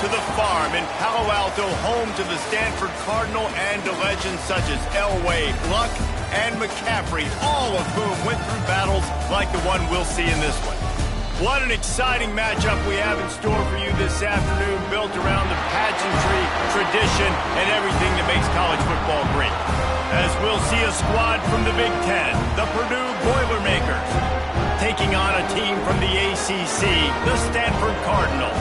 to the farm in Palo Alto, home to the Stanford Cardinal and to legends such as Elway, Luck, and McCaffrey, all of whom went through battles like the one we'll see in this one. What an exciting matchup we have in store for you this afternoon, built around the pageantry, tradition, and everything that makes college football great. As we'll see a squad from the Big Ten, the Purdue Boilermakers, taking on a team from the ACC, the Stanford Cardinal.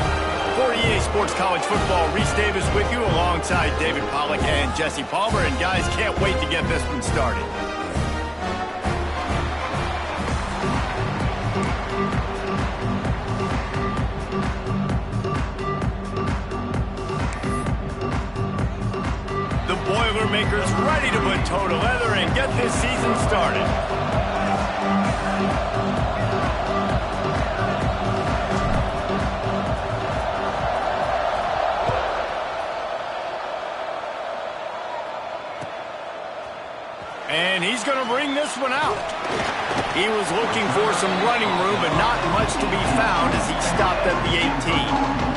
For EA Sports College Football, Reese Davis with you alongside David Pollack and Jesse Palmer. And guys, can't wait to get this one started. The Boilermakers ready to put toe to leather and get this season started. And he's going to bring this one out. He was looking for some running room, but not much to be found as he stopped at the 18.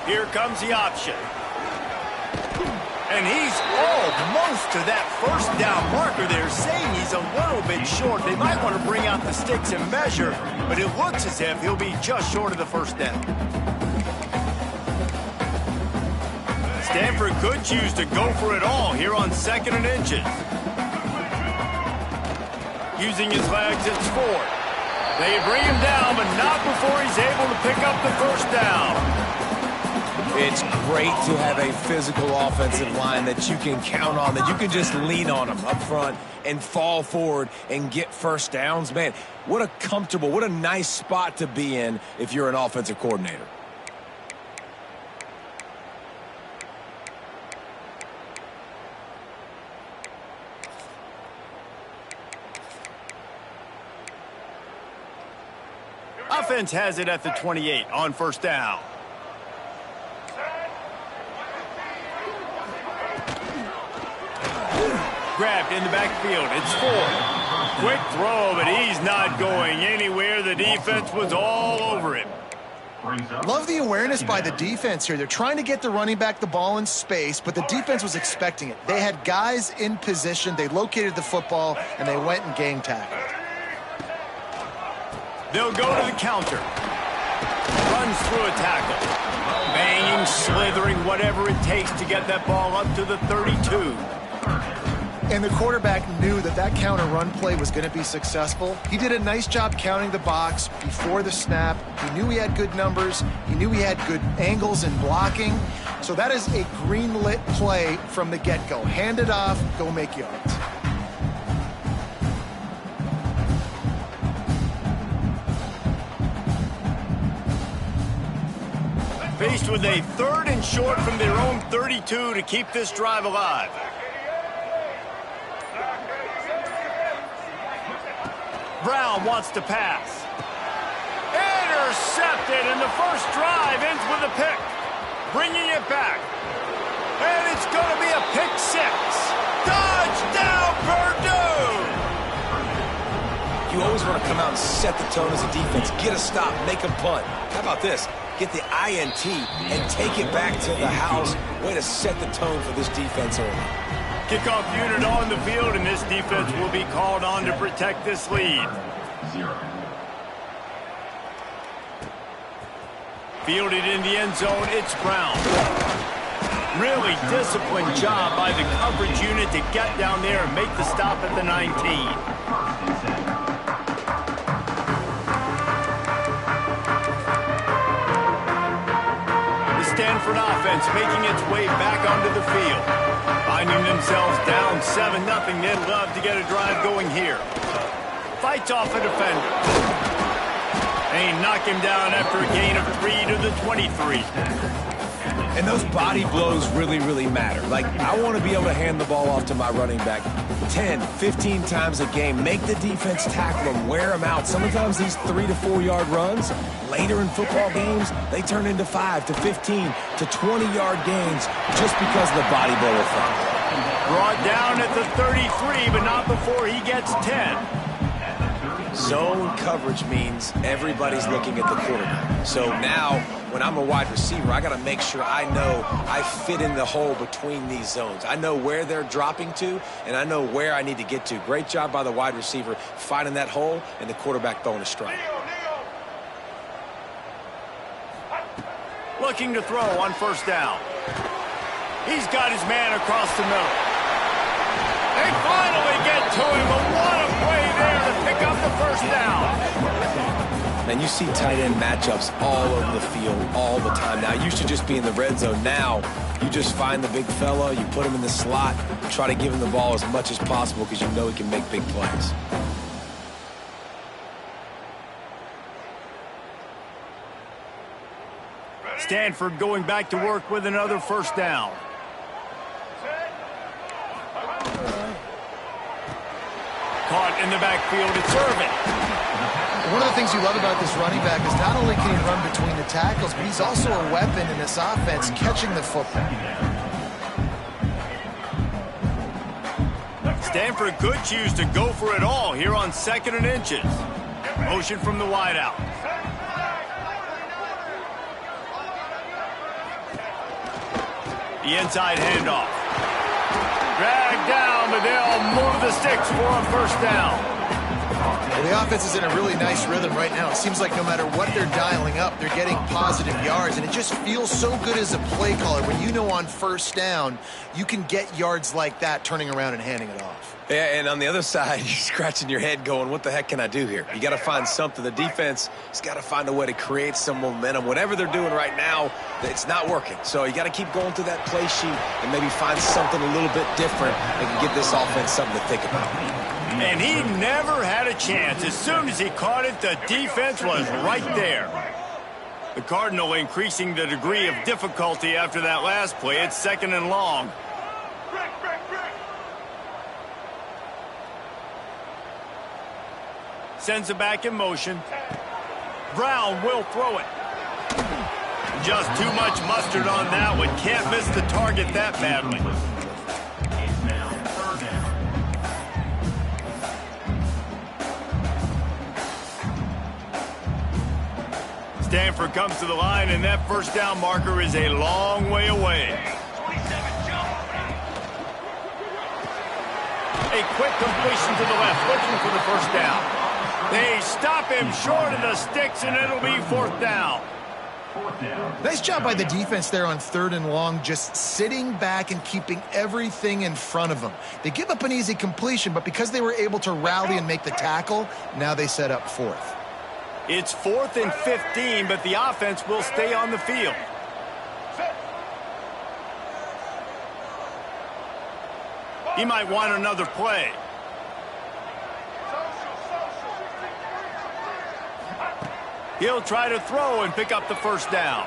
Here comes the option. And he's almost to that first down marker. They're saying he's a little bit short. They might want to bring out the sticks and measure, but it looks as if he'll be just short of the first down. Stanford could choose to go for it all here on 2nd and inches. Using his legs, it's Ford. They bring him down, but not before he's able to pick up the first down. It's great to have a physical offensive line that you can count on, that you can just lean on them up front and fall forward and get first downs. Man, what a comfortable, what a nice spot to be in if you're an offensive coordinator. Offense has it at the 28 on first down. Grabbed in the backfield. It's Ford. Quick throw, but he's not going anywhere. The defense was all over him. Love the awareness by the defense here. They're trying to get the running back the ball in space, but the defense was expecting it. They had guys in position. They located the football, and they went and gang tackled. They'll go to the counter. Runs through a tackle. Banging, slithering, whatever it takes to get that ball up to the 32. And the quarterback knew that that counter run play was going to be successful. He did a nice job counting the box before the snap. He knew he had good numbers. He knew he had good angles and blocking. So that is a green-lit play from the get-go. Hand it off, go make yards. Faced with a 3rd and short from their own 32 to keep this drive alive. Brown wants to pass. Intercepted, and the first drive ends with a pick. Bringing it back. And it's going to be a pick 6. Touchdown, Purdue! You always want to come out and set the tone as a defense. Get a stop, make them punt. How about this? Get the INT and take it back to the house. Way to set the tone for this defense early. Kickoff unit on the field, and this defense will be called on to protect this lead. Fielded in the end zone, it's Brown. Really disciplined job by the coverage unit to get down there and make the stop at the 19. Stanford offense making its way back onto the field. Finding themselves down 7-0, they'd love to get a drive going here. Fights off a defender. They knock him down after a gain of 3 to the 23. And those body blows really, really matter. Like, I want to be able to hand the ball off to my running back 10, 15 times a game. Make the defense tackle them, wear them out. Sometimes these 3 to 4 yard runs, later in football games, they turn into 5 to 15 to 20 yard gains just because of the body blow effect. Brought down at the 33, but not before he gets 10. Zone coverage means everybody's looking at the quarterback. So now, when I'm a wide receiver, I got to make sure I know I fit in the hole between these zones. I know where they're dropping to, and I know where I need to get to. Great job by the wide receiver finding that hole, and the quarterback throwing a strike. Looking to throw on first down. He's got his man across the middle. They finally get to him, but what a play there to pick up the first down. And you see tight end matchups all over the field all the time. Now, it used to just be in the red zone. Now, you just find the big fella, you put him in the slot, try to give him the ball as much as possible because you know he can make big plays. Stanford going back to work with another first down. Caught in the backfield, it's Irvin. One of the things you love about this running back is not only can he run between the tackles, but he's also a weapon in this offense catching the football. Stanford could choose to go for it all here on 2nd and inches. Motion from the wideout. The inside handoff. Dragged down, but they'll move the sticks for a first down. Well, the offense is in a really nice rhythm right now. It seems like no matter what they're dialing up, they're getting positive yards, and it just feels so good as a play caller when you know on first down you can get yards like that turning around and handing it off. Yeah, and on the other side, you're scratching your head going, what the heck can I do here? You got to find something. The defense has got to find a way to create some momentum. Whatever they're doing right now, it's not working. So you got to keep going through that play sheet and maybe find something a little bit different that can give this offense something to think about. And he never had a chance. As soon as he caught it, the defense was right there. The Cardinal increasing the degree of difficulty after that last play. It's 2nd and long. Sends it back in motion. Brown will throw it. Just too much mustard on that one. Can't miss the target that badly. Stanford comes to the line, and that first down marker is a long way away. A quick completion to the left, looking for the first down. They stop him short of the sticks, and it'll be 4th down. Nice job by the defense there on 3rd and long, just sitting back and keeping everything in front of them. They give up an easy completion, but because they were able to rally and make the tackle, now they set up 4th. It's 4th and 15, but the offense will stay on the field. He might want another play. He'll try to throw and pick up the first down.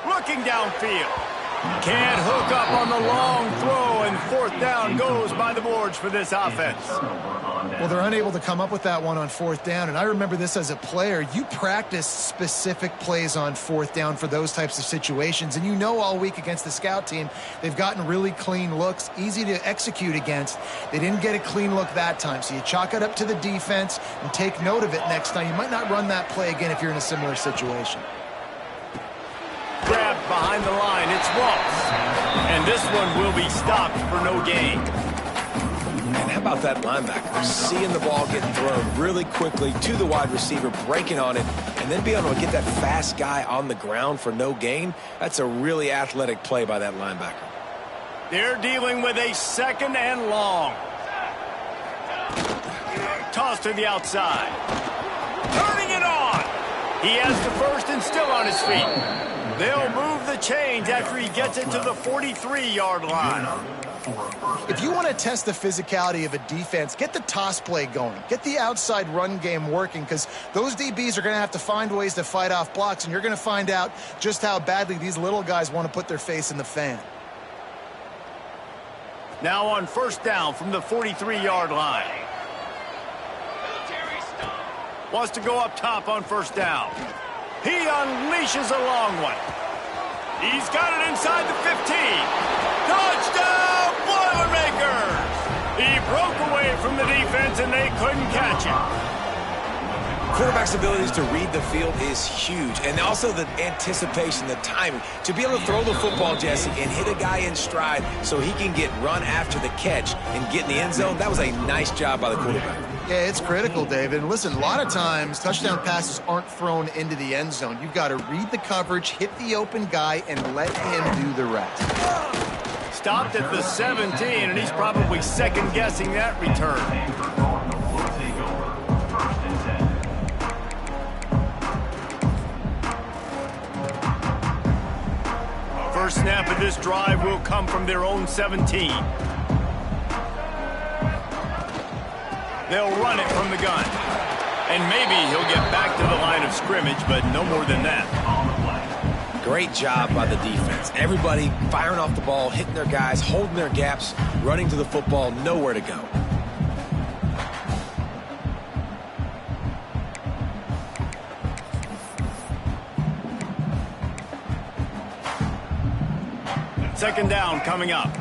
Looking downfield. Can't hook up on the long throw, and 4th down goes by the boards for this offense. Well, they're unable to come up with that one on 4th down, and I remember this as a player. You practice specific plays on 4th down for those types of situations, and you know all week against the scout team, they've gotten really clean looks, easy to execute against. They didn't get a clean look that time, so you chalk it up to the defense and take note of it next time. You might not run that play again if you're in a similar situation. Grabbed behind the line, it's Ross. And this one will be stopped for no gain. And how about that linebacker? Seeing the ball get thrown really quickly to the wide receiver, breaking on it, and then being able to get that fast guy on the ground for no gain. That's a really athletic play by that linebacker. They're dealing with a 2nd and long. Toss to the outside. Turning it on. He has the first and still on his feet. They'll move the chains after he gets it to the 43-yard line. If you want to test the physicality of a defense, get the toss play going. Get the outside run game working, because those DBs are going to have to find ways to fight off blocks, and you're going to find out just how badly these little guys want to put their face in the fan. Now on first down from the 43-yard line. Wants to go up top on first down. He unleashes a long one. He's got it inside the 15. Touchdown, Boilermakers! He broke away from the defense and they couldn't catch him. Quarterback's abilities to read the field is huge, and also the anticipation, the timing. To be able to throw the football, Jesse, and hit a guy in stride so he can get run after the catch and get in the end zone, that was a nice job by the quarterback. Yeah, it's critical, David. And listen, a lot of times touchdown passes aren't thrown into the end zone. You've got to read the coverage, hit the open guy, and let him do the rest. Stopped at the 17, and he's probably second-guessing that return. First snap of this drive will come from their own 17. They'll run it from the gun. And maybe he'll get back to the line of scrimmage, but no more than that. Great job by the defense. Everybody firing off the ball, hitting their guys, holding their gaps, running to the football, nowhere to go. Second down coming up.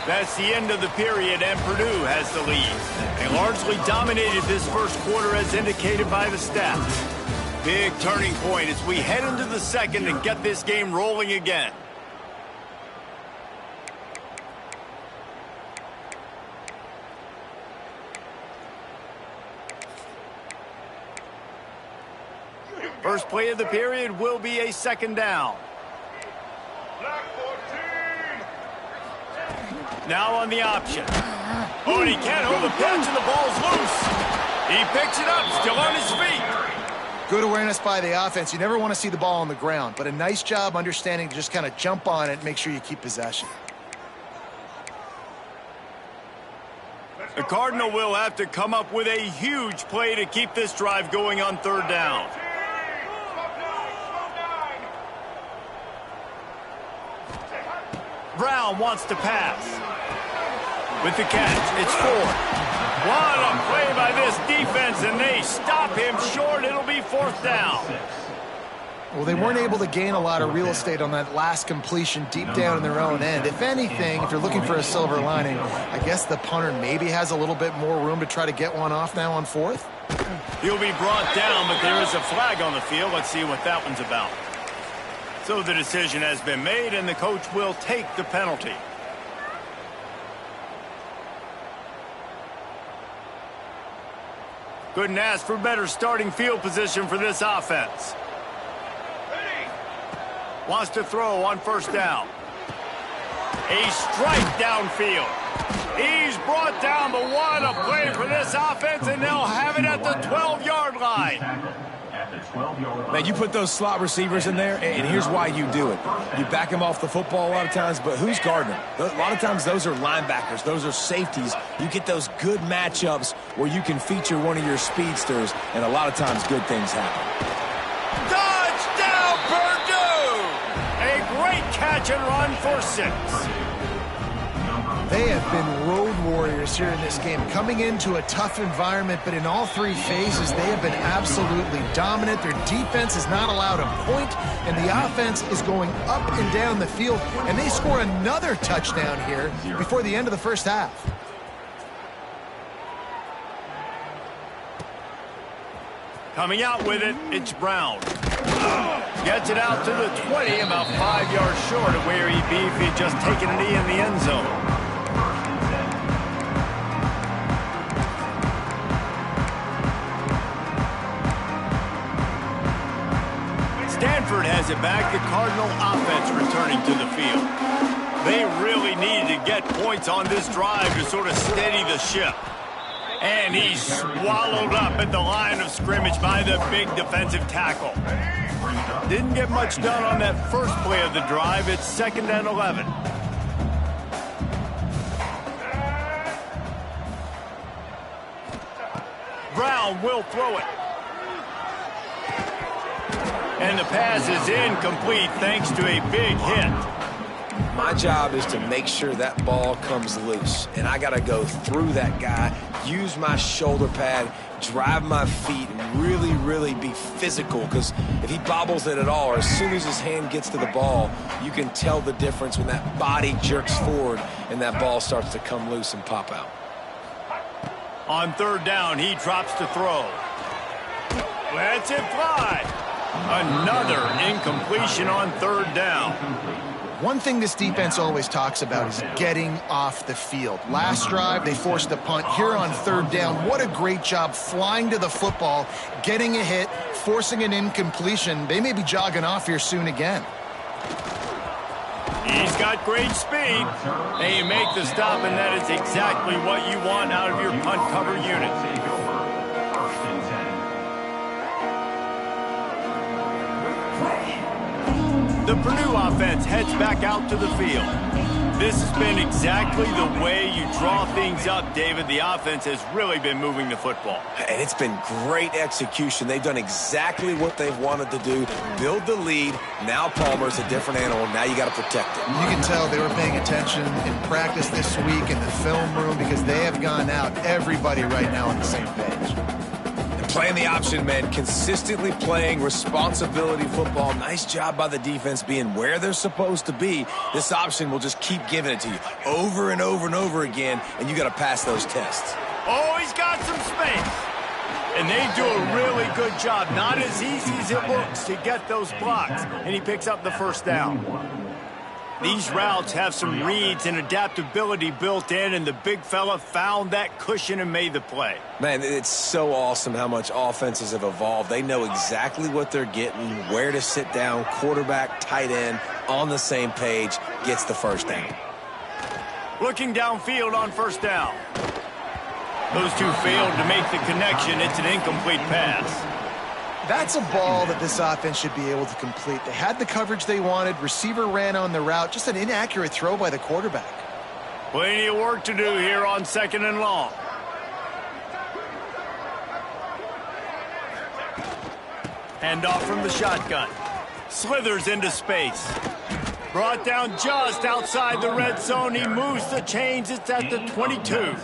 That's the end of the period, and Purdue has the lead. They largely dominated this first quarter as indicated by the stats. Big turning point as we head into the second and get this game rolling again. First play of the period will be a second down. Now on the option. Oh, and he can't hold the pitch, and the ball's loose. He picks it up, still on his feet. Good awareness by the offense. You never want to see the ball on the ground, but a nice job understanding to just kind of jump on it and make sure you keep possession. The Cardinal will have to come up with a huge play to keep this drive going on third down. Brown wants to pass. With the catch, it's Ford. What a play by this defense, and they stop him short. It'll be fourth down. Well, they weren't able to gain a lot of real estate on that last completion deep down in their own end. If anything, if you're looking for a silver lining, I guess the punter maybe has a little bit more room to try to get one off now on fourth. He'll be brought down, but there is a flag on the field. Let's see what that one's about. So the decision has been made, and the coach will take the penalty. Couldn't ask for better starting field position for this offense. Wants to throw on first down. A strike downfield. He's brought down, but what a play for this offense, and they'll have it at the 12-yard line. Man, you put those slot receivers in there, and here's why you do it. You back them off the football a lot of times, but who's guarding them? A lot of times those are linebackers. Those are safeties. You get those good matchups where you can feature one of your speedsters, and a lot of times good things happen. Touchdown, Purdue! A great catch and run for 6. They have been road warriors here in this game, coming into a tough environment, but in all three phases, they have been absolutely dominant. Their defense is not allowed a point, and the offense is going up and down the field, and they score another touchdown here before the end of the first half. Coming out with it, it's Brown. Gets it out to the 20, about 5 yards short of where he'd be if he'd just taken a knee in the end zone. Stanford has it back, the Cardinal offense returning to the field. They really needed to get points on this drive to sort of steady the ship. And he's swallowed up at the line of scrimmage by the big defensive tackle. Didn't get much done on that first play of the drive. It's 2nd and 11. Brown will throw it. And the pass is incomplete thanks to a big hit. My job is to make sure that ball comes loose, and I got to go through that guy, use my shoulder pad, drive my feet, and really be physical, because if he bobbles it at all, or as soon as his hand gets to the ball, you can tell the difference when that body jerks forward and that ball starts to come loose and pop out. On 3rd down, he drops to throw. Lets it fly. Another incompletion on 3rd down. One thing this defense always talks about is getting off the field. Last drive, they forced a punt. Here on 3rd down, what a great job flying to the football, getting a hit, forcing an incompletion. They may be jogging off here soon again. He's got great speed. And you make the stop, and that is exactly what you want out of your punt cover unit. The Purdue offense heads back out to the field. This has been exactly the way you draw things up, David. The offense has really been moving the football. And it's been great execution. They've done exactly what they've wanted to do. Build the lead. Now Palmer's a different animal. Now you got to protect it. You can tell they were paying attention in practice this week in the film room because they have gone out, everybody right now on the same page. Playing the option, man, consistently playing responsibility football. Nice job by the defense being where they're supposed to be. This option will just keep giving it to you over and over and over again, and you got to pass those tests. Oh, he's got some space. And they do a really good job. Not as easy as it looks to get those blocks. And he picks up the 1st down. These routes have some reads and adaptability built in, and the big fella found that cushion and made the play. Man, it's so awesome how much offenses have evolved. They know exactly what they're getting, where to sit down, quarterback, tight end, on the same page, gets the 1st down. Looking downfield on 1st down. Those two failed to make the connection. It's an incomplete pass. That's a ball that this offense should be able to complete. They had the coverage they wanted. Receiver ran on the route. Just an inaccurate throw by the quarterback. Plenty of work to do here on 2nd and long. Hand off from the shotgun. Slithers into space. Brought down just outside the red zone. He moves the chains. It's at the 22.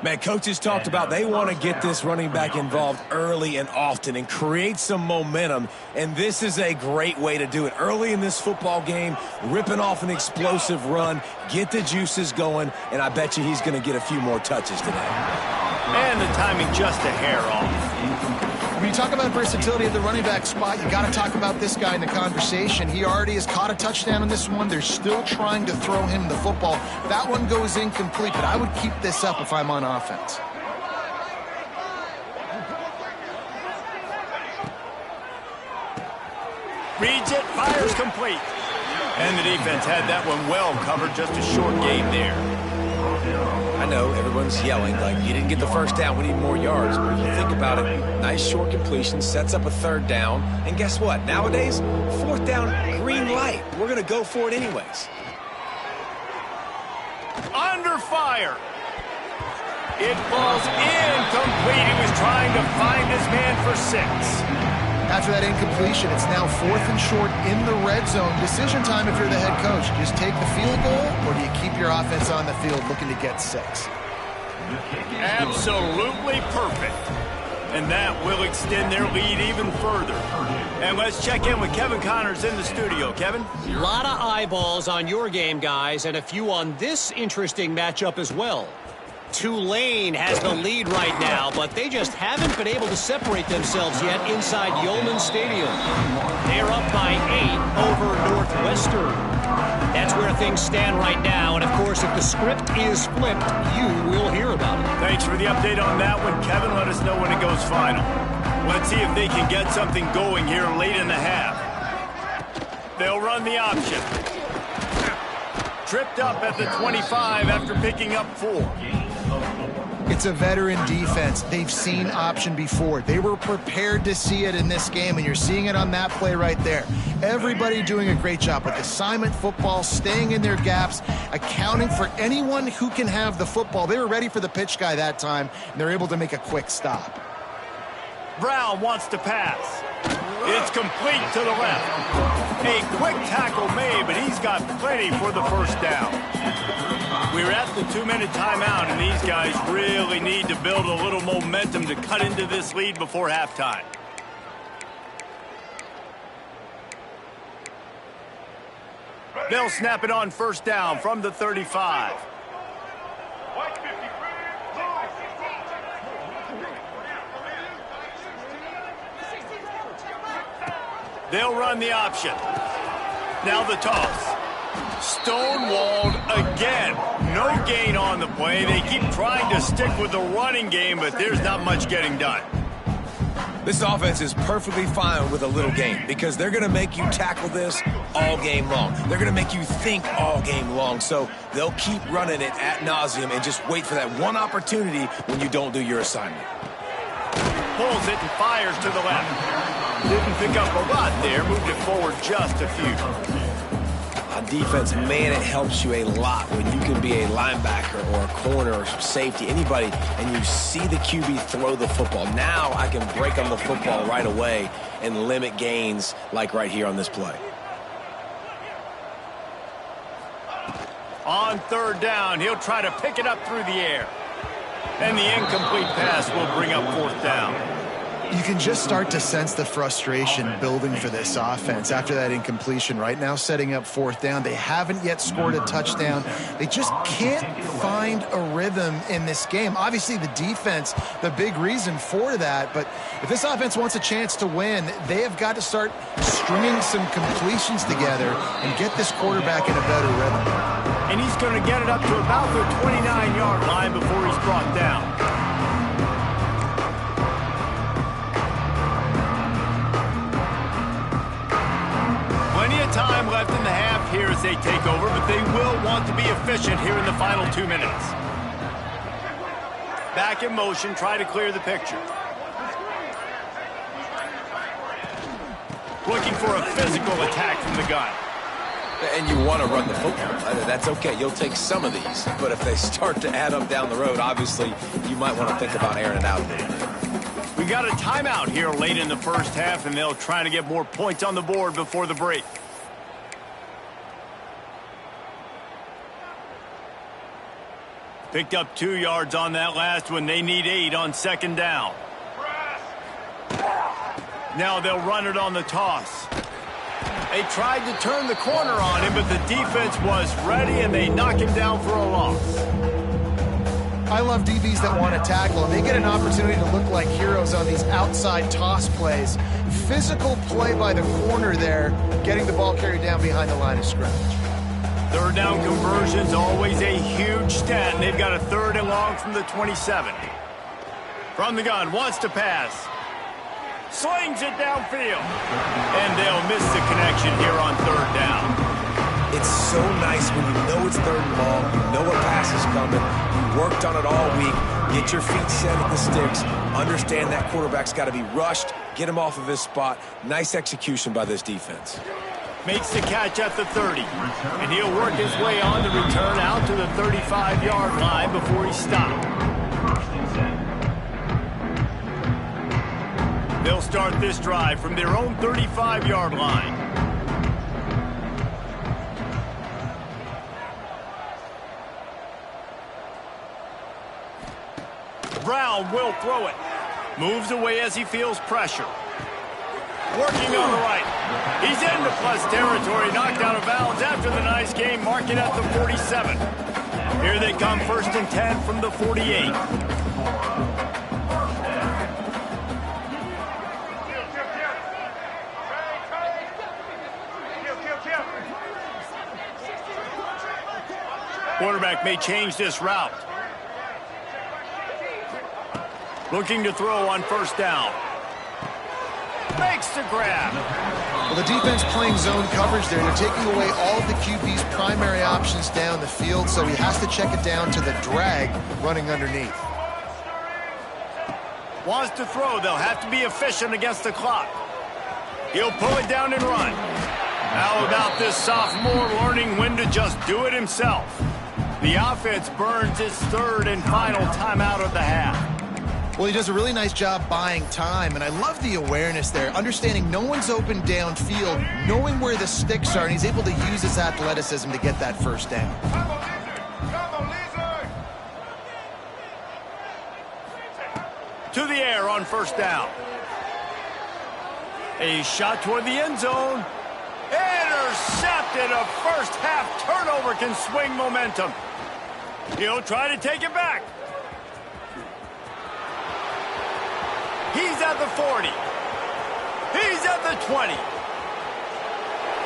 Man, coaches talked about they want to get this running back involved early and often and create some momentum, and this is a great way to do it. Early in this football game, ripping off an explosive run, get the juices going, and I bet you he's going to get a few more touches today. And the timing just a hair off. When you talk about versatility at the running back spot, you got to talk about this guy in the conversation. He already has caught a touchdown in this one. They're still trying to throw him the football. That one goes incomplete, but I would keep this up if I'm on offense. Reads it, fires complete. And the defense had that one well covered, just a short game there. I know everyone's yelling like you didn't get the 1st down, we need more yards, but you think about it, nice short completion, sets up a 3rd down, and guess what? Nowadays, 4th down, green light. We're going to go for it anyways. Under fire. It falls incomplete. He was trying to find his man for 6. After that incompletion, it's now 4th and short in the red zone. Decision time if you're the head coach. Just take the field goal, or do you keep your offense on the field looking to get 6? Absolutely perfect. And that will extend their lead even further. And let's check in with Kevin Connors in the studio. Kevin? A lot of eyeballs on your game, guys, and a few on this interesting matchup as well. Tulane has the lead right now, but they just haven't been able to separate themselves yet inside Yulman Stadium. They're up by 8 over Northwestern. That's where things stand right now, and of course, if the script is flipped, you will hear about it. Thanks for the update on that one, Kevin. Let us know when it goes final. Let's see if they can get something going here late in the half. They'll run the option. Tripped up at the 25 after picking up 4. It's a veteran defense. They've seen option before. They were prepared to see it in this game, and you're seeing it on that play right there. Everybody doing a great job with assignment football, staying in their gaps, accounting for anyone who can have the football. They were ready for the pitch guy that time, and they're able to make a quick stop. Brown wants to pass. It's complete to the left. A quick tackle made, but he's got plenty for the first down. We're at the 2-minute timeout, and these guys really need to build a little momentum to cut into this lead before halftime. They'll snap it on first down from the 35. They'll run the option. Now the toss. Stonewalled again. No gain on the play. They keep trying to stick with the running game, but there's not much getting done. This offense is perfectly fine with a little gain because they're going to make you tackle this all game long. They're going to make you think all game long. So they'll keep running it ad nauseum and just wait for that one opportunity when you don't do your assignment. Pulls it and fires to the left. Didn't pick up a lot there. Moved it forward just a few. On defense, man, it helps you a lot when you can be a linebacker or a corner or safety, anybody, and you see the QB throw the football. Now I can break on the football right away and limit gains like right here on this play. On third down, he'll try to pick it up through the air. And the incomplete pass will bring up fourth down. You can just start to sense the frustration building for this offense after that incompletion. Right now, setting up fourth down. They haven't yet scored a touchdown. They just can't find a rhythm in this game. Obviously, the defense, the big reason for that. But if this offense wants a chance to win, they have got to start stringing some completions together and get this quarterback in a better rhythm. And he's going to get it up to about the 29-yard line before he's brought down. Plenty of time left in the half here as they take over, but they will want to be efficient here in the final 2 minutes. Back in motion, try to clear the picture. Looking for a physical attack from the gun. And you want to run the football. That's okay. You'll take some of these. But if they start to add up down the road, obviously, you might want to think about airing it out a little bit. We got a timeout here late in the first half, and they'll try to get more points on the board before the break. Picked up 2 yards on that last one. They need 8 on second down. Now they'll run it on the toss. They tried to turn the corner on him, but the defense was ready, and they knock him down for a loss. I love DBs that want to tackle, and they get an opportunity to look like heroes on these outside toss plays. Physical play by the corner there, getting the ball carried down behind the line of scrimmage. Third down conversion's always a huge stat, and they've got a 3rd and long from the 27. From the gun, wants to pass. Slings it downfield. And they'll miss the connection here on 3rd down. It's so nice when you know it's 3rd and long, you know a pass is coming, you worked on it all week, get your feet set at the sticks, understand that quarterback's got to be rushed, get him off of his spot. Nice execution by this defense. Makes the catch at the 30, and he'll work his way on the return out to the 35-yard line before he's stopped. They'll start this drive from their own 35-yard line. Brown will throw it. Moves away as he feels pressure. Working on the right. He's into plus territory, knocked out of bounds after the nice game, mark it at the 47. Here they come, 1st and 10 from the 48. Quarterback may change this route. Looking to throw on 1st down. Makes the grab. Well, the defense playing zone coverage there. They're taking away all of the QB's primary options down the field, so he has to check it down to the drag running underneath. Wants to throw. They'll have to be efficient against the clock. He'll pull it down and run. How about this sophomore learning when to just do it himself? The offense burns its third and final timeout of the half. Well, he does a really nice job buying time, and I love the awareness there, understanding no one's open downfield, knowing where the sticks are, and he's able to use his athleticism to get that first down. To the air on first down. A shot toward the end zone. Intercepted. A first half turnover can swing momentum. He'll try to take it back. He's at the 40. He's at the 20.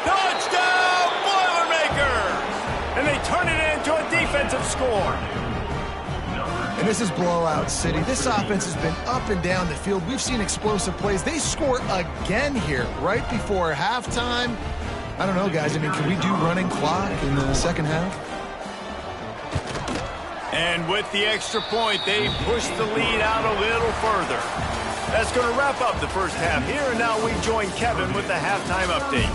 Touchdown, Boilermakers! And they turn it into a defensive score. And this is blowout city. This offense has been up and down the field. We've seen explosive plays. They score again here right before halftime. I don't know, guys. I mean, can we do running clock in the second half? And with the extra point, they push the lead out a little further. That's going to wrap up the first half here, and now we join Kevin with the halftime update.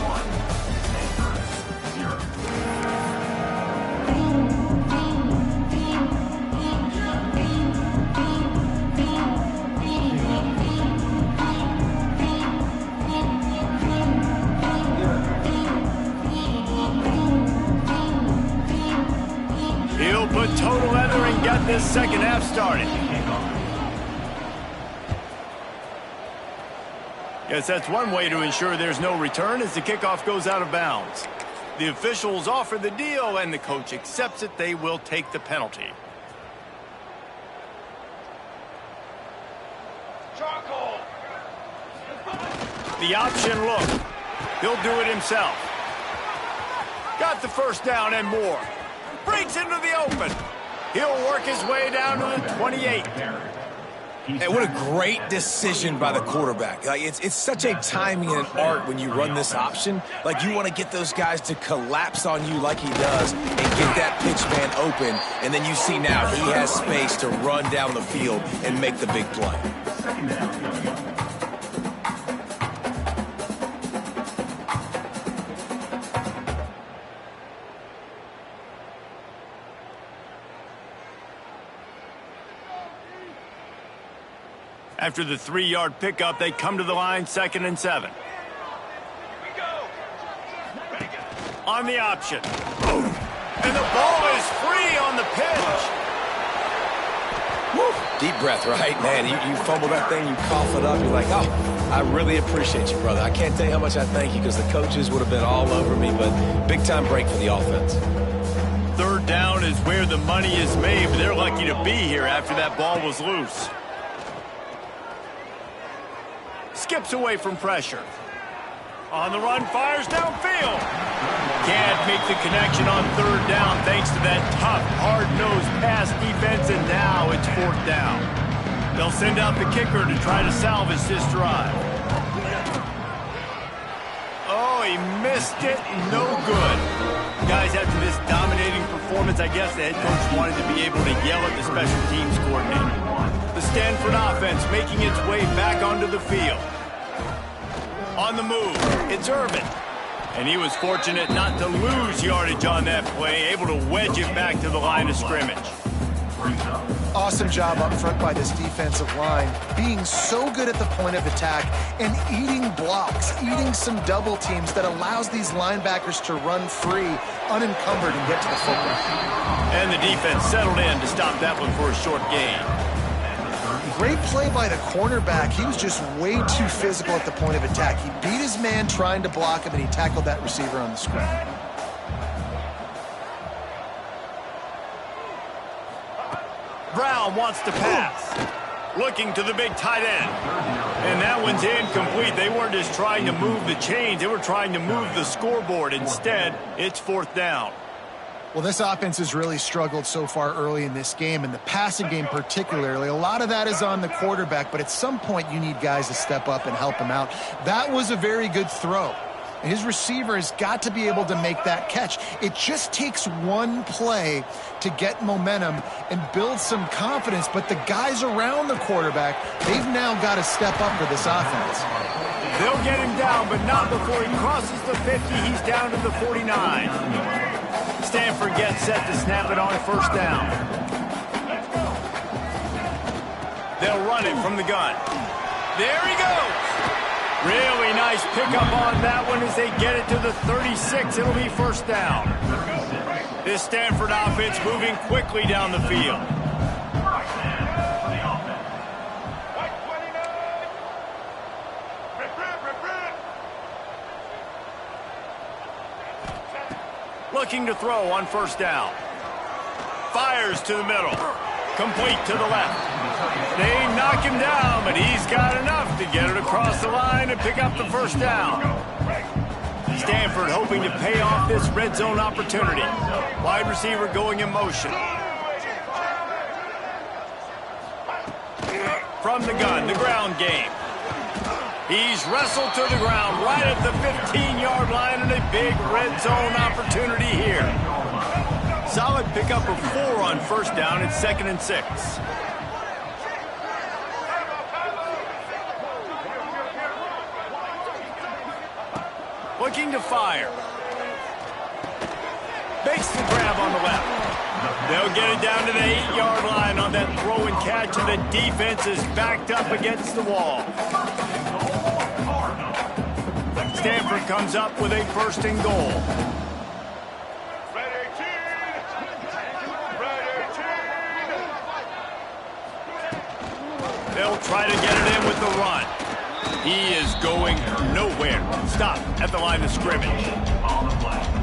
He'll put total leather and get this second half started. Yes, that's one way to ensure there's no return as the kickoff goes out of bounds. The officials offer the deal, and the coach accepts it. They will take the penalty. The option look. He'll do it himself. Got the first down and more. Breaks into the open. He'll work his way down to the 28. And what a great decision by the quarterback. Like it's such a timing and an art when you run this option. Like you want to get those guys to collapse on you like he does and get that pitch man open. And then you see now he has space to run down the field and make the big play. After the 3-yard pickup, they come to the line, 2nd and 7. On the option. And the ball is free on the pitch. Woo. Deep breath, right? Man, you fumble that thing, you cough it up, you're like, oh, I really appreciate you, brother. I can't tell you how much I thank you because the coaches would have been all over me, but big-time break for the offense. Third down is where the money is made, but they're lucky to be here after that ball was loose. Skips away from pressure. On the run, fires downfield. Can't make the connection on third down thanks to that tough, hard-nosed pass defense, and now it's 4th down. They'll send out the kicker to try to salvage this drive. Oh, he missed it. No good. Guys, after this dominating performance, I guess the head coach wanted to be able to yell at the special teams coordinator. The Stanford offense making its way back onto the field. On the move, it's Irvin. And he was fortunate not to lose yardage on that play, able to wedge it back to the line of scrimmage. Awesome job up front by this defensive line, being so good at the point of attack and eating blocks, eating some double teams that allows these linebackers to run free, unencumbered, and get to the football. And the defense settled in to stop that one for a short gain. Great play by the cornerback. He was just way too physical at the point of attack. He beat his man trying to block him, and he tackled that receiver on the screen. Brown wants to pass. Looking to the big tight end. And that one's incomplete. They weren't just trying to move the chains. They were trying to move the scoreboard. Instead, it's 4th down. Well, this offense has really struggled so far early in this game, and the passing game particularly. A lot of that is on the quarterback, but at some point you need guys to step up and help him out. That was a very good throw. His receiver has got to be able to make that catch. It just takes one play to get momentum and build some confidence, but the guys around the quarterback, they've now got to step up for this offense. They'll get him down, but not before he crosses the 50. He's down to the 49. Stanford gets set to snap it on first down. They'll run it from the gun. There he goes. Really nice pickup on that one as they get it to the 36. It'll be first down. This Stanford offense moving quickly down the field. Looking to throw on first down. Fires to the middle. Complete to the left. They knock him down, but he's got enough to get it across the line and pick up the first down. Stanford hoping to pay off this red zone opportunity. Wide receiver going in motion. From the gun, the ground game. He's wrestled to the ground right at the 15-yard line and a big red zone opportunity here. Solid pickup of 4 on first down. It's 2nd and 6. Looking to fire. Makes the grab on the left. They'll get it down to the 8-yard line on that throw and catch, and the defense is backed up against the wall. Stanford comes up with a 1st and goal. They'll try to get it in with the run. He is going nowhere. Stop at the line of scrimmage.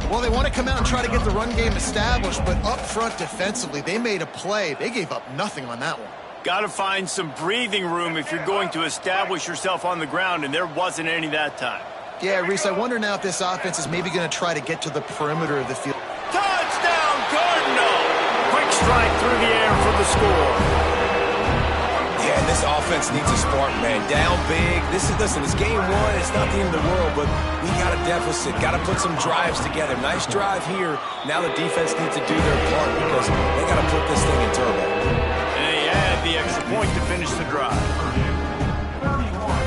Well, they want to come out and try to get the run game established, but up front defensively, they made a play. They gave up nothing on that one. Got to find some breathing room if you're going to establish yourself on the ground, and there wasn't any that time. Yeah, Reese, I wonder now if this offense is maybe going to try to get to the perimeter of the field. Touchdown, Cardinal! Quick strike through the air for the score. Yeah, and this offense needs a spark, man. Down big. Listen, it's game 1. It's not the end of the world, but we got a deficit. Got to put some drives together. Nice drive here. Now the defense needs to do their part because they got to put this thing in turbo. And they add the extra point to finish the drive.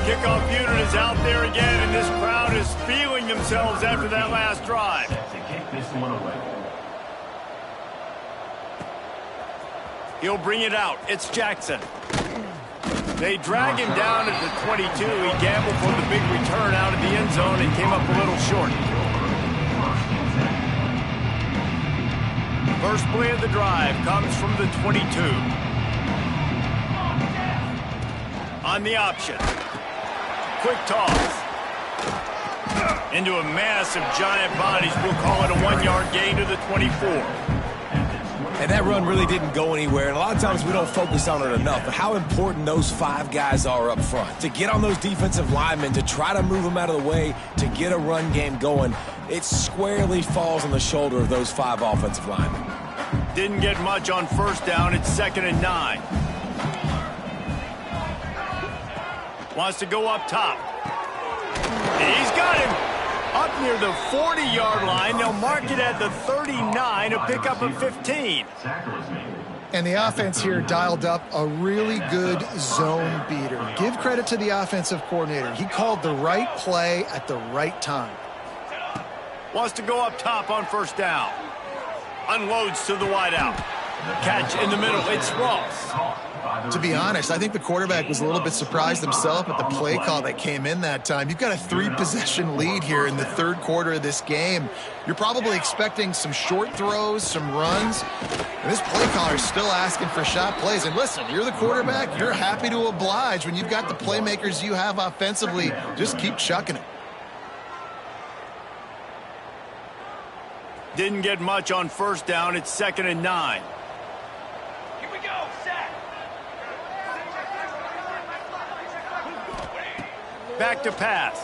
Kickoff unit is out there again, and this crowd is feeling themselves after that last drive. He'll bring it out. It's Jackson. They drag him down at the 22. He gambled for the big return out of the end zone and came up a little short. First play of the drive comes from the 22. On the option. Quick toss. Into a mass of giant bodies. We'll call it a 1-yard gain to the 24. And that run really didn't go anywhere, and a lot of times we don't focus on it enough, but how important those 5 guys are up front. To get on those defensive linemen, to try to move them out of the way, to get a run game going, it squarely falls on the shoulder of those 5 offensive linemen. Didn't get much on first down. It's 2nd and 9. Wants to go up top. He's got him. Up near the 40-yard line. They'll mark it at the 39, a pickup of 15. And the offense here dialed up a really good zone beater. Give credit to the offensive coordinator. He called the right play at the right time. Wants to go up top on first down. Unloads to the wideout. Catch in the middle. It's Ross. To be honest, I think the quarterback was a little bit surprised himself at the play call that came in that time. You've got a 3-possession lead here in the 3rd quarter of this game. You're probably expecting some short throws, some runs, and this play caller is still asking for shot plays. And listen, you're the quarterback. You're happy to oblige when you've got the playmakers you have offensively. Just keep chucking it. Didn't get much on first down. It's 2nd and 9. Back to pass.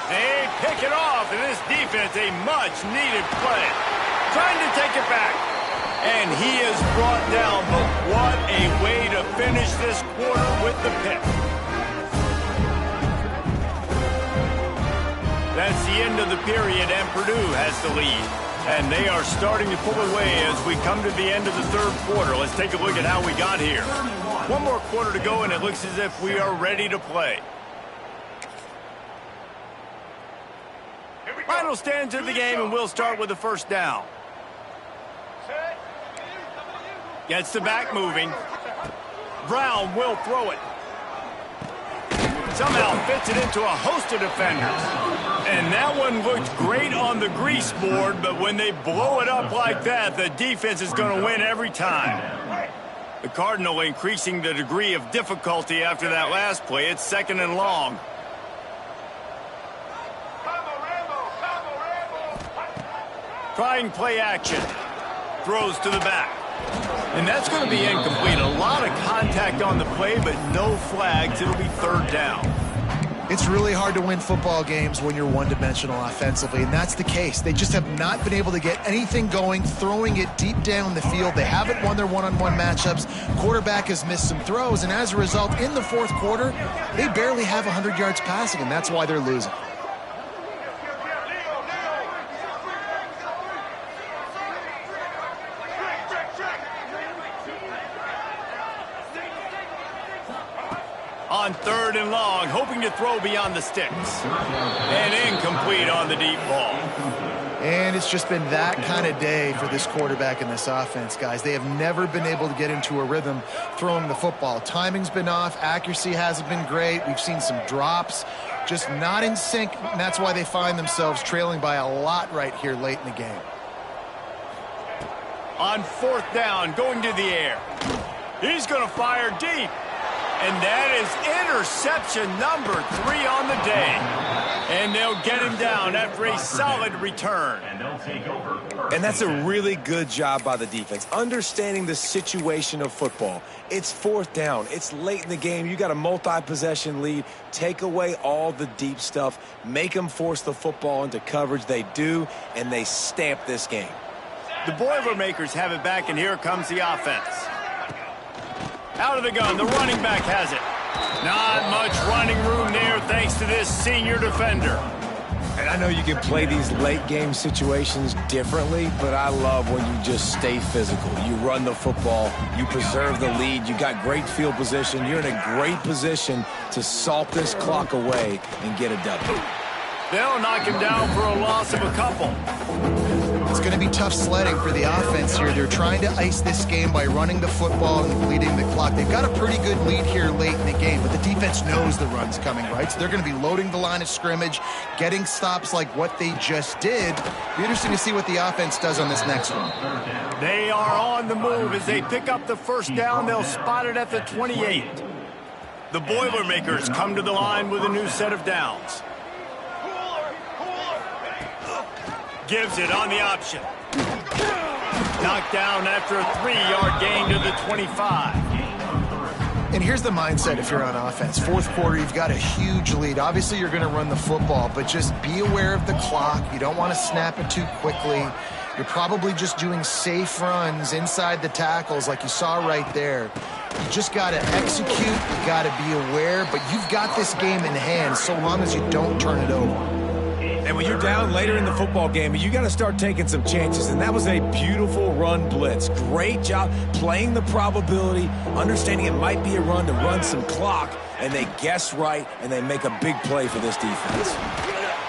They pick it off, and this defense, a much-needed play. Trying to take it back. And he is brought down, but what a way to finish this quarter with the pick. That's the end of the period, and Purdue has the lead. And they are starting to pull away as we come to the end of the third quarter. Let's take a look at how we got here. One more quarter to go, and it looks as if we are ready to play. Final stands of the game, and we'll start with the first down. Gets the back moving. Brown will throw it. Somehow fits it into a host of defenders. And that one looked great on the grease board, but when they blow it up like that, the defense is going to win every time. The Cardinal increasing the degree of difficulty after that last play. It's 2nd and long. Trying play action. Throws to the back. And that's going to be incomplete. A lot of contact on the play, but no flags. It'll be 3rd down. It's really hard to win football games when you're one-dimensional offensively, and that's the case. They just have not been able to get anything going, throwing it deep down the field. They haven't won their one-on-one matchups. Quarterback has missed some throws, and as a result, in the fourth quarter, they barely have 100 yards passing, and that's why they're losing. On 3rd and long, hoping to throw beyond the sticks. And incomplete on the deep ball. And it's just been that kind of day for this quarterback and this offense, guys. They have never been able to get into a rhythm throwing the football. Timing's been off. Accuracy hasn't been great. We've seen some drops. Just not in sync, and that's why they find themselves trailing by a lot right here late in the game. On 4th down, going to the air. He's going to fire deep. And that is interception number 3 on the day. And they'll get him down after a solid return. And that's a really good job by the defense, understanding the situation of football. It's 4th down. It's late in the game. You got a multi-possession lead. Take away all the deep stuff. Make them force the football into coverage. They do, and they stamp this game. The Boilermakers have it back, and here comes the offense. Out of the gun, the running back has it. Not much running room there thanks to this senior defender. And I know you can play these late game situations differently, but I love when you just stay physical. You run the football, you preserve the lead, you got great field position, you're in a great position to salt this clock away and get a W. They'll knock him down for a loss of a couple. It's going to be tough sledding for the offense here. They're trying to ice this game by running the football and bleeding the clock. They've got a pretty good lead here late in the game, but the defense knows the run's coming, right? So they're going to be loading the line of scrimmage, getting stops like what they just did. Be interesting to see what the offense does on this next one. They are on the move as they pick up the 1st down. They'll spot it at the 28. The Boilermakers come to the line with a new set of downs. Gives it on the option. Knocked down after a 3-yard gain to the 25. And here's the mindset if you're on offense. 4th quarter, you've got a huge lead. Obviously, you're going to run the football, but just be aware of the clock. You don't want to snap it too quickly. You're probably just doing safe runs inside the tackles like you saw right there. You just got to execute. You got to be aware, but you've got this game in hand so long as you don't turn it over. And when you're down later in the football game, you got to start taking some chances. And that was a beautiful run blitz. Great job playing the probability, understanding it might be a run to run some clock. And they guess right, and they make a big play for this defense.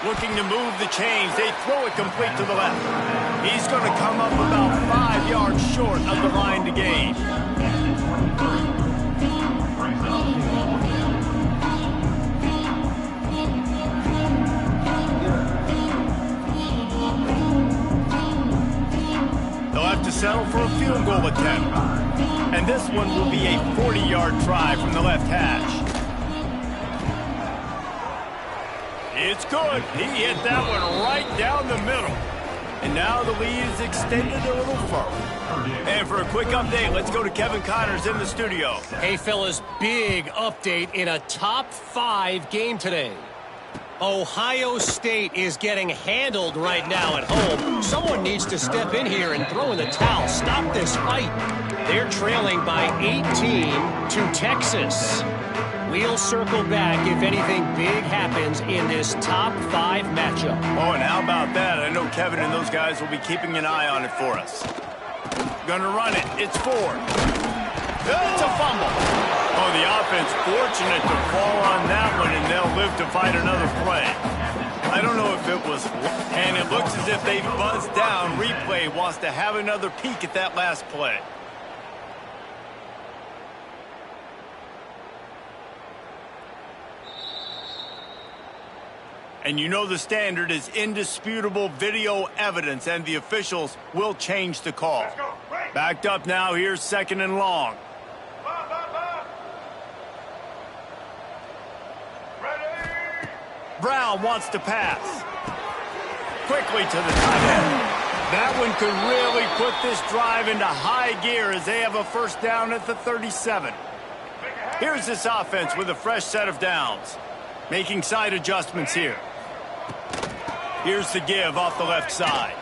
Looking to move the chains. They throw it complete to the left. He's going to come up about 5 yards short of the line to gain. To settle for a field goal attempt. And this one will be a 40-yard try from the left hash. It's good. He hit that one right down the middle. And now the lead is extended a little further. And for a quick update, let's go to Kevin Connors in the studio. Hey, fellas, big update in a top 5 game today. Ohio State is getting handled right now at home. Someone needs to step in here and throw in the towel. Stop this fight. They're trailing by 18 to Texas. We'll circle back if anything big happens in this top 5 matchup. Oh, and how about that? I know Kevin and those guys will be keeping an eye on it for us. Gonna run it. It's Ford. It's a fumble. Oh, the offense fortunate to fall on that one, and they'll live to fight another play. I don't know if it was, and it looks as if they buzzed down. Replay wants to have another peek at that last play. And you know the standard is indisputable video evidence, and the officials will change the call. Backed up now, here's 2nd and long. Brown wants to pass. Quickly to the tight end. That one could really put this drive into high gear as they have a first down at the 37. Here's this offense with a fresh set of downs. Making side adjustments here. Here's the give off the left side.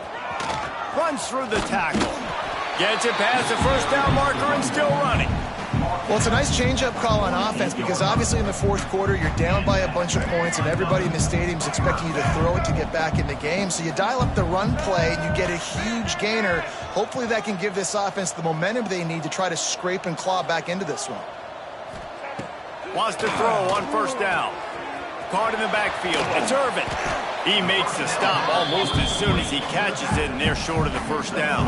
Runs through the tackle. Gets it past the first down marker and still running. Well, it's a nice change-up call on offense because obviously in the fourth quarter you're down by a bunch of points and everybody in the stadium is expecting you to throw it to get back in the game. So you dial up the run play and you get a huge gainer. Hopefully that can give this offense the momentum they need to try to scrape and claw back into this one. Wants to throw on first down. Caught in the backfield. It's Irvin. He makes the stop almost as soon as he catches it, and they're short of the first down.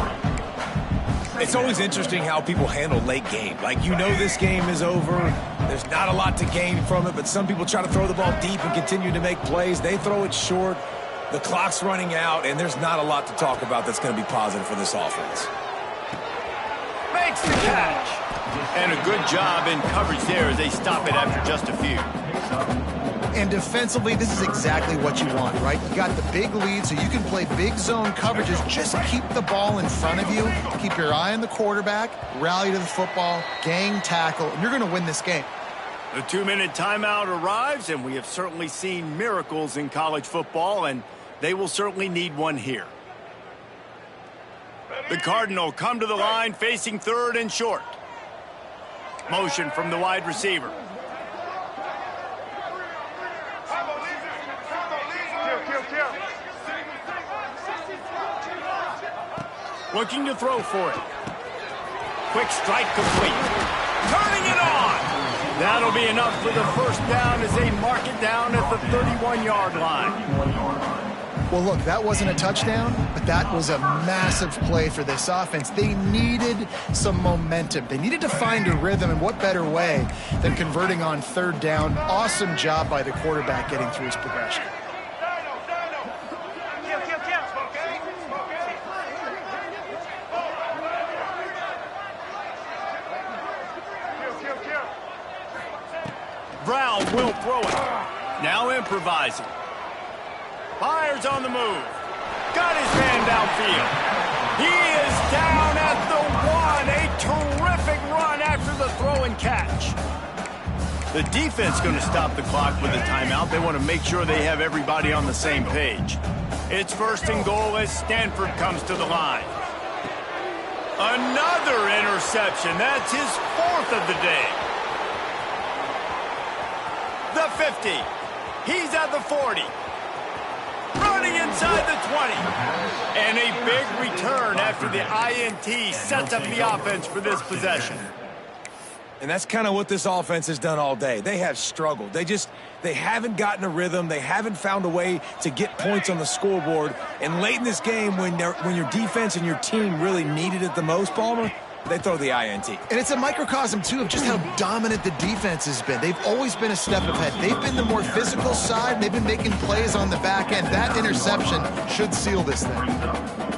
It's always interesting how people handle late game. Like, you know this game is over. There's not a lot to gain from it, but some people try to throw the ball deep and continue to make plays. They throw it short. The clock's running out, and there's not a lot to talk about that's going to be positive for this offense. Makes the catch. And a good job in coverage there as they stop it after just a few. And defensively, this is exactly what you want, right? You got the big lead, so you can play big zone coverages. Just keep the ball in front of you. Keep your eye on the quarterback. Rally to the football. Gang tackle. And you're going to win this game. The 2-minute timeout arrives, and we have certainly seen miracles in college football, and they will certainly need one here. The Cardinal come to the line facing 3rd and short. Motion from the wide receiver. Looking to throw for it. Quick strike complete. Turning it on. That'll be enough for the first down as they mark it down at the 31-yard line. Well, look, that wasn't a touchdown, but that was a massive play for this offense. They needed some momentum. They needed to find a rhythm, and what better way than converting on 3rd down. Awesome job by the quarterback getting through his progression. Brown will throw it. Now improvising. Fires on the move. Got his man downfield. He is down at the 1. A terrific run after the throw and catch. The defense going to stop the clock with a timeout. They want to make sure they have everybody on the same page. It's 1st and goal as Stanford comes to the line. Another interception. That's his 4th of the day. The 50. He's at the 40. Running inside the 20. And a big return after the INT sets up the offense for this possession. And that's kind of what this offense has done all day. They have struggled. They haven't gotten a rhythm. They haven't found a way to get points on the scoreboard. And late in this game, when your defense and your team really needed it the most, Palmer, they throw the INT. And it's a microcosm, too, of just how dominant the defense has been. They've always been a step ahead. They've been the more physical side. They've been making plays on the back end. That interception should seal this thing.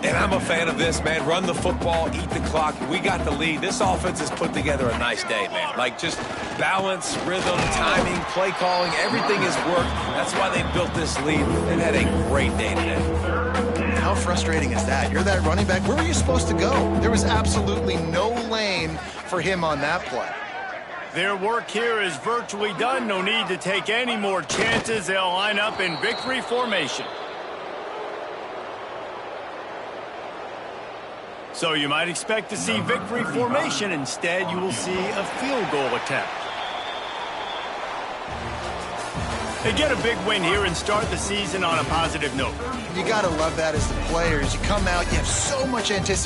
And I'm a fan of this, man. Run the football, eat the clock. We got the lead. This offense has put together a nice day, man. Like, just balance, rhythm, timing, play calling, everything has worked. That's why they built this lead. They've had a great day today. How frustrating is that? You're that running back. Where were you supposed to go? There was absolutely no lane for him on that play. Their work here is virtually done. No need to take any more chances. They'll line up in victory formation. So you might expect to see victory formation. Instead, you will see a field goal attempt. They get a big win here and start the season on a positive note. You got to love that as the players. You come out, you have so much anticipation.